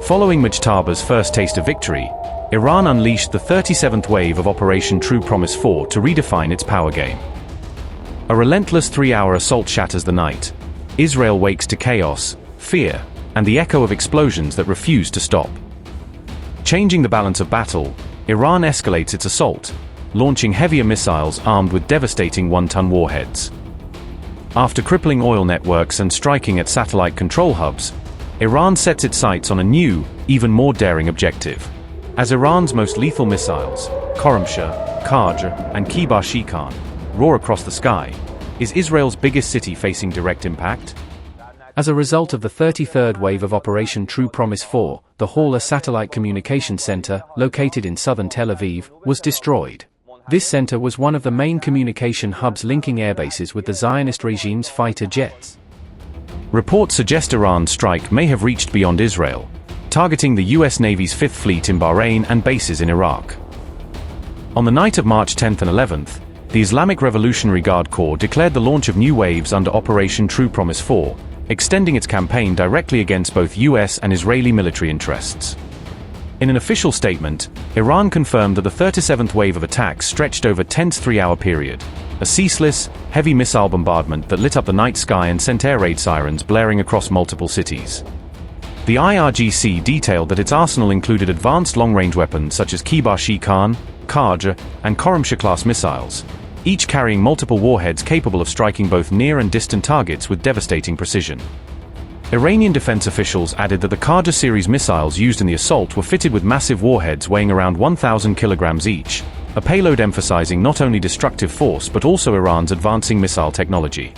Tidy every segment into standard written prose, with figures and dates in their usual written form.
Following Mojtaba's first taste of victory, Iran unleashed the 37th wave of Operation True Promise 4 to redefine its power game. A relentless 3-hour assault shatters the night. Israel wakes to chaos, fear, and the echo of explosions that refuse to stop. Changing the balance of battle, Iran escalates its assault, launching heavier missiles armed with devastating 1-ton warheads. After crippling oil networks and striking at satellite control hubs, Iran sets its sights on a new, even more daring objective. As Iran's most lethal missiles, Khorramshahr, Qadr, and Kheibar Shekan, roar across the sky, is Israel's biggest city facing direct impact? As a result of the 33rd wave of Operation True Promise 4, the Hawla Satellite Communications Center, located in southern Tel Aviv, was destroyed. This center was one of the main communication hubs linking airbases with the Zionist regime's fighter jets. Reports suggest Iran's strike may have reached beyond Israel, targeting the US Navy's 5th Fleet in Bahrain and bases in Iraq. On the night of March 10th and 11th, the Islamic Revolutionary Guard Corps declared the launch of new waves under Operation True Promise 4, extending its campaign directly against both US and Israeli military interests. In an official statement, Iran confirmed that the 37th wave of attacks stretched over a tense 3-hour period, a ceaseless, heavy missile bombardment that lit up the night sky and sent air raid sirens blaring across multiple cities. The IRGC detailed that its arsenal included advanced long-range weapons such as Kheibar Shekan, Qadr, and Khorramshahr-class missiles, each carrying multiple warheads capable of striking both near and distant targets with devastating precision. Iranian defense officials added that the Qadr series missiles used in the assault were fitted with massive warheads weighing around 1,000 kilograms each, a payload emphasizing not only destructive force but also Iran's advancing missile technology.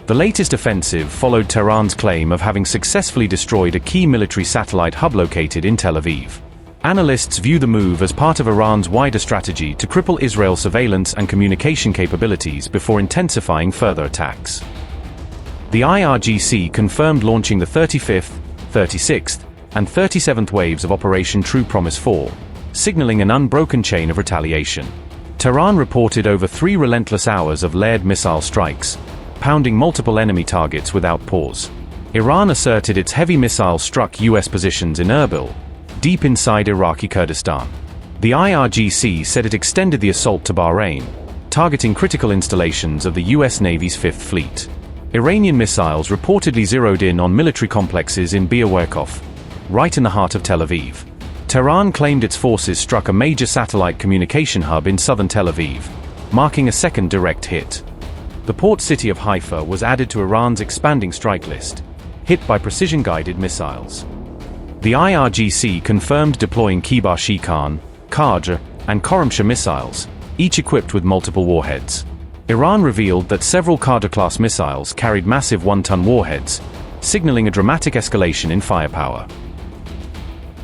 The latest offensive followed Tehran's claim of having successfully destroyed a key military satellite hub located in Tel Aviv. Analysts view the move as part of Iran's wider strategy to cripple Israel's surveillance and communication capabilities before intensifying further attacks. The IRGC confirmed launching the 35th, 36th, and 37th waves of Operation True Promise 4, signaling an unbroken chain of retaliation. Tehran reported over 3 relentless hours of layered missile strikes, pounding multiple enemy targets without pause. Iran asserted its heavy missiles struck US positions in Erbil, deep inside Iraqi Kurdistan. The IRGC said it extended the assault to Bahrain, targeting critical installations of the US Navy's 5th Fleet. Iranian missiles reportedly zeroed in on military complexes in Be'er-Werkov, right in the heart of Tel Aviv. Tehran claimed its forces struck a major satellite communication hub in southern Tel Aviv, marking a second direct hit. The port city of Haifa was added to Iran's expanding strike list, hit by precision-guided missiles. The IRGC confirmed deploying Kheibar Shekan, Qadr, and Khorramshahr missiles, each equipped with multiple warheads. Iran revealed that several Qadr-class missiles carried massive 1-ton warheads, signaling a dramatic escalation in firepower.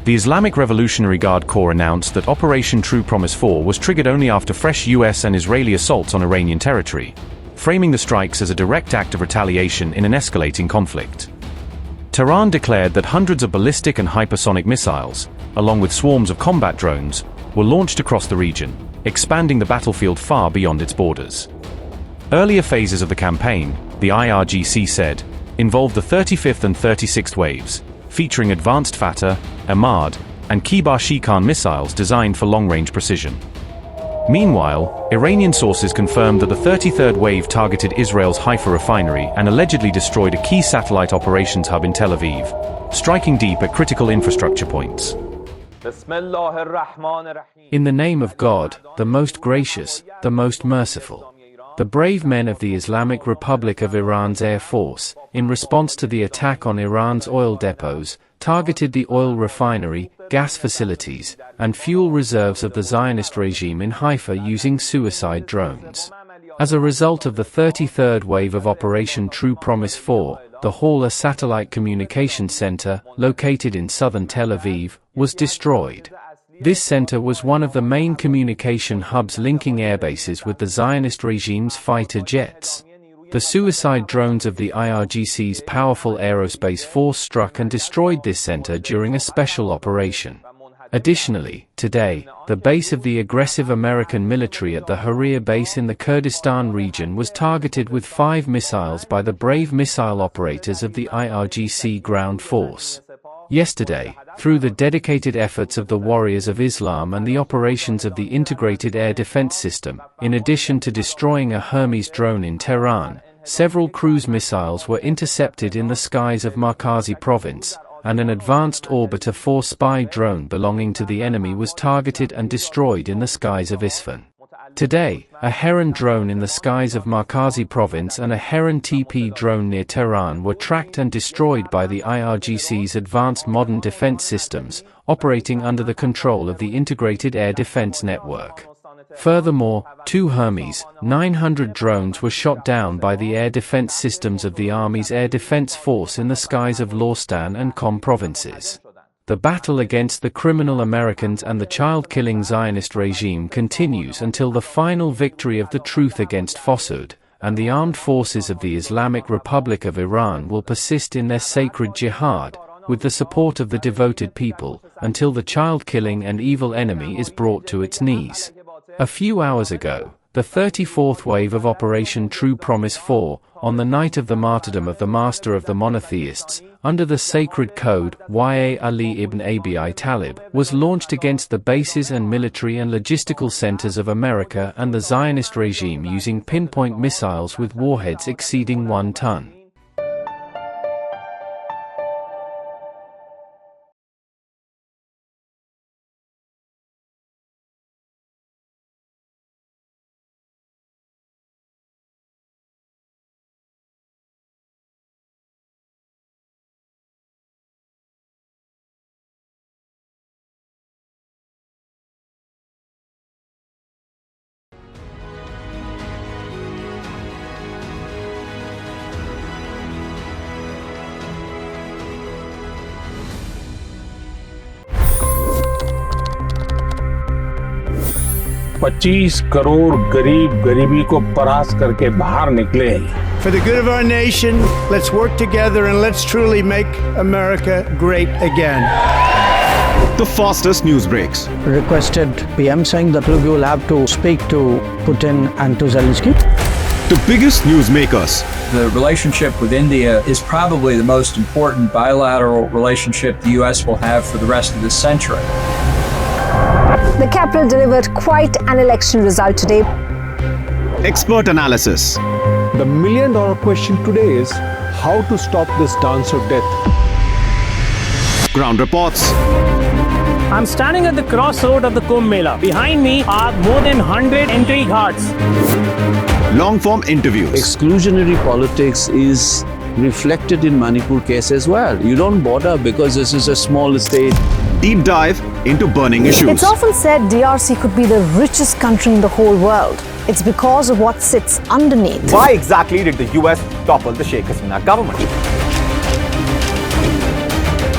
The Islamic Revolutionary Guard Corps announced that Operation True Promise 4 was triggered only after fresh US and Israeli assaults on Iranian territory, framing the strikes as a direct act of retaliation in an escalating conflict. Tehran declared that hundreds of ballistic and hypersonic missiles, along with swarms of combat drones, were launched across the region, expanding the battlefield far beyond its borders. Earlier phases of the campaign, the IRGC said, involved the 35th and 36th waves, featuring advanced Fateh, Ahmad, and Kheibar Shekan missiles designed for long-range precision. Meanwhile, Iranian sources confirmed that the 33rd wave targeted Israel's Haifa refinery and allegedly destroyed a key satellite operations hub in Tel Aviv, striking deep at critical infrastructure points. In the name of God, the most gracious, the most merciful. The brave men of the Islamic Republic of Iran's Air Force, in response to the attack on Iran's oil depots, targeted the oil refinery, gas facilities, and fuel reserves of the Zionist regime in Haifa using suicide drones. As a result of the 33rd wave of Operation True Promise 4, the Hawla Satellite Communications Center, located in southern Tel Aviv, was destroyed. This center was one of the main communication hubs linking airbases with the Zionist regime's fighter jets. The suicide drones of the IRGC's powerful aerospace force struck and destroyed this center during a special operation. Additionally, today, the base of the aggressive American military at the Haria base in the Kurdistan region was targeted with 5 missiles by the brave missile operators of the IRGC ground force. Yesterday, through the dedicated efforts of the Warriors of Islam and the operations of the Integrated Air Defense System, in addition to destroying a Hermes drone in Tehran, several cruise missiles were intercepted in the skies of Markazi province, and an advanced Orbiter 4 spy drone belonging to the enemy was targeted and destroyed in the skies of Isfahan. Today, a Heron drone in the skies of Markazi province and a Heron TP drone near Tehran were tracked and destroyed by the IRGC's Advanced Modern Defense Systems, operating under the control of the Integrated Air Defense Network. Furthermore, 2 Hermes 900 drones were shot down by the air defense systems of the Army's Air Defense Force in the skies of Lorestan and Qom provinces. The battle against the criminal Americans and the child-killing Zionist regime continues until the final victory of the truth against falsehood, and the armed forces of the Islamic Republic of Iran will persist in their sacred jihad, with the support of the devoted people, until the child-killing and evil enemy is brought to its knees. A few hours ago, the 34th wave of Operation True Promise 4, on the night of the martyrdom of the Master of the Monotheists, under the sacred code Ya Ali ibn Abi Talib, was launched against the bases and military and logistical centers of America and the Zionist regime using pinpoint missiles with warheads exceeding 1 ton. $25 crore गरीब गरीबी को परास्त करके बाहर निकले। For the good of our nation, let's work together and let's truly make America great again. The fastest news breaks. Requested PM saying that look, you will have to speak to Putin and to Zelensky. The biggest news makers. The relationship with India is probably the most important bilateral relationship the U.S. will have for the rest of this century. The capital delivered quite an election result today. Expert analysis. The million-dollar question today is how to stop this dance of death. Ground reports. I'm standing at the crossroad of the Kumbh Mela. Behind me are more than 100 entry ghats. Long-form interviews. Exclusionary politics is reflected in Manipur case as well. You don't bother because this is a small state. Deep dive into burning issues. It's often said DRC could be the richest country in the whole world. It's because of what sits underneath. Why exactly did the US topple the Sheikh Hasina government?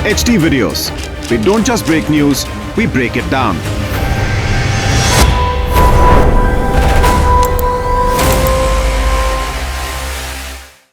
HT videos. We don't just break news, we break it down.